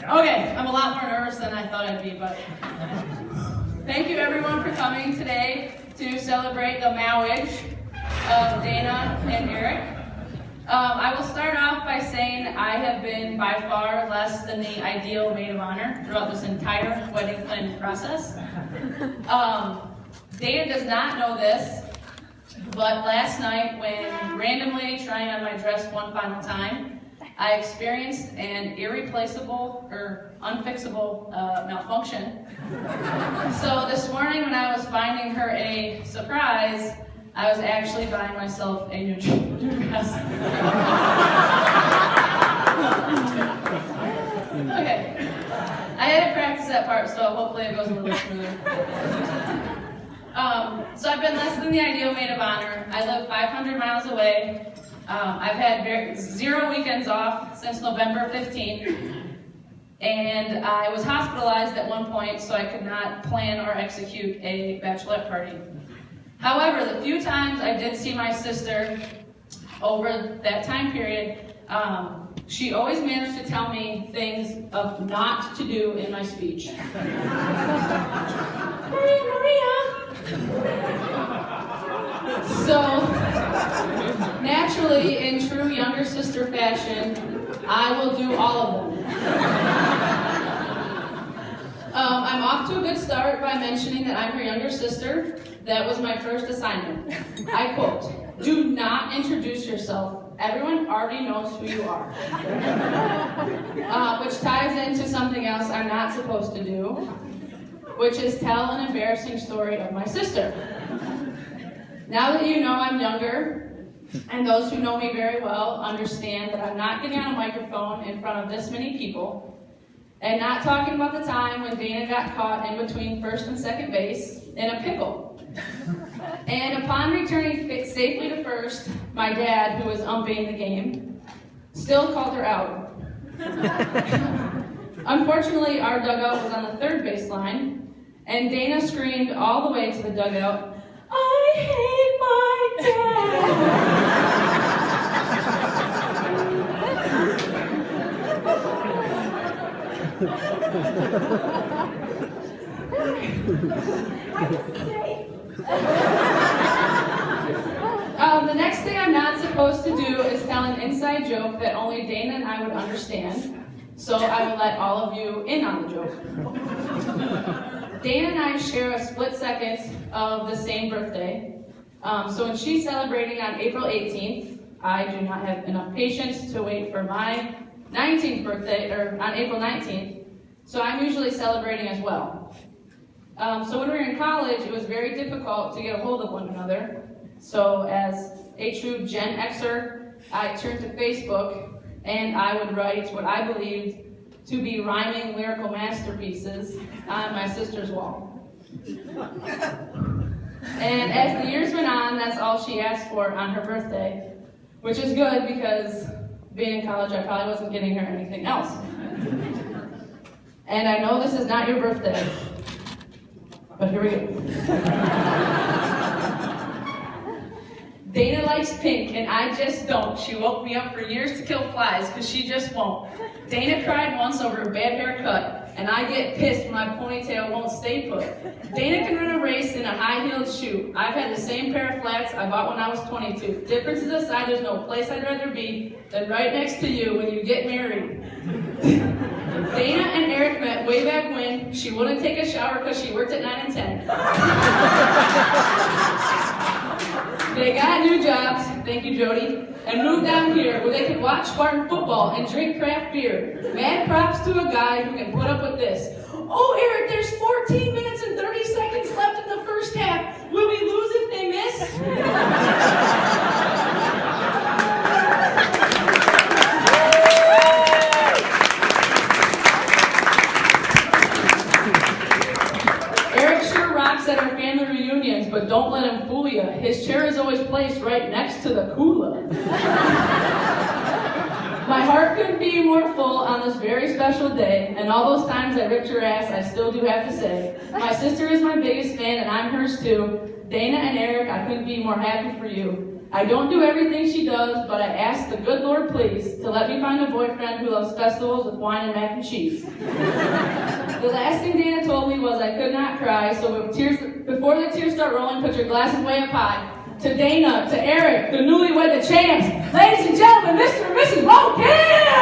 Okay, I'm a lot more nervous than I thought I'd be, but thank you everyone for coming today to celebrate the marriage of Dana and Eric. I will start off by saying I have been by far less than the ideal maid of honor throughout this entire wedding planning process. Dana does not know this, but last night when randomly trying on my dress one final time, I experienced an irreplaceable or unfixable malfunction. So this morning when I was finding her a surprise, I was actually buying myself a new dress. Okay, I had to practice that part, so hopefully it goes a little smoother. So I've been less than the ideal maid of honor. I live 500 miles away. I've had 0 weekends off since November 15th, and I was hospitalized at one point, so I could not plan or execute a bachelorette party. However, the few times I did see my sister over that time period, she always managed to tell me things of not to do in my speech. Maria! So, naturally, in true younger sister fashion, I will do all of them. I'm off to a good start by mentioning that I'm her younger sister. That was my first assignment. I quote, "Do not introduce yourself. Everyone already knows who you are." Which ties into something else I'm not supposed to do, which is tell an embarrassing story of my sister. Now that you know I'm younger, and those who know me very well understand that I'm not getting on a microphone in front of this many people, and not talking about the time when Dana got caught in between first and second base in a pickle. And upon returning safely to first, my dad, who was umping the game, still called her out. Unfortunately, our dugout was on the third baseline, and Dana screamed all the way to the dugout, "I hate my dad!" The next thing I'm not supposed to do is tell an inside joke that only Dana and I would understand, so I will let all of you in on the joke. Dana and I share a split second of the same birthday, so when she's celebrating on April 18th, I do not have enough patience to wait for my 19th birthday, or on April 19th, so I'm usually celebrating as well. So when we were in college, it was very difficult to get a hold of one another. So as a true Gen Xer, I turned to Facebook and I would write what I believed to be rhyming lyrical masterpieces on my sister's wall. And as the years went on, that's all she asked for on her birthday, which is good because being in college, I probably wasn't getting her anything else. And I know this is not your birthday, but here we go. Dana likes pink, and I just don't. She woke me up for years to kill flies, because she just won't. Dana cried once over a bad haircut, and I get pissed when my ponytail won't stay put. Dana can run a race in a high-heeled shoe. I've had the same pair of flats I bought when I was 22. Differences aside, there's no place I'd rather be than right next to you when you get married. Dana and Eric met way back when. She wouldn't take a shower because she worked at 9 and 10. They got new jobs, thank you Jody, and moved down here where they could watch Spartan football and drink craft beer. Mad props to a guy who can put up with this. "Oh Eric, there's 14 minutes and 30 seconds left in the first half. Will we lose if they miss?" At our family reunions, but don't let him fool you. His chair is always placed right next to the cooler. My heart couldn't be more full on this very special day, and all those times I ripped her ass, I still do have to say. My sister is my biggest fan, and I'm hers too. Dana and Eric, I couldn't be more happy for you. I don't do everything she does, but I ask the good Lord please to let me find a boyfriend who loves festivals with wine and mac and cheese. The last thing Dana told me was I could not cry, so before the tears start rolling, put your glasses way up high. To Dana, to Eric, the newlywed, the champs, ladies and gentlemen, Mr. and Mrs. Rowekamp!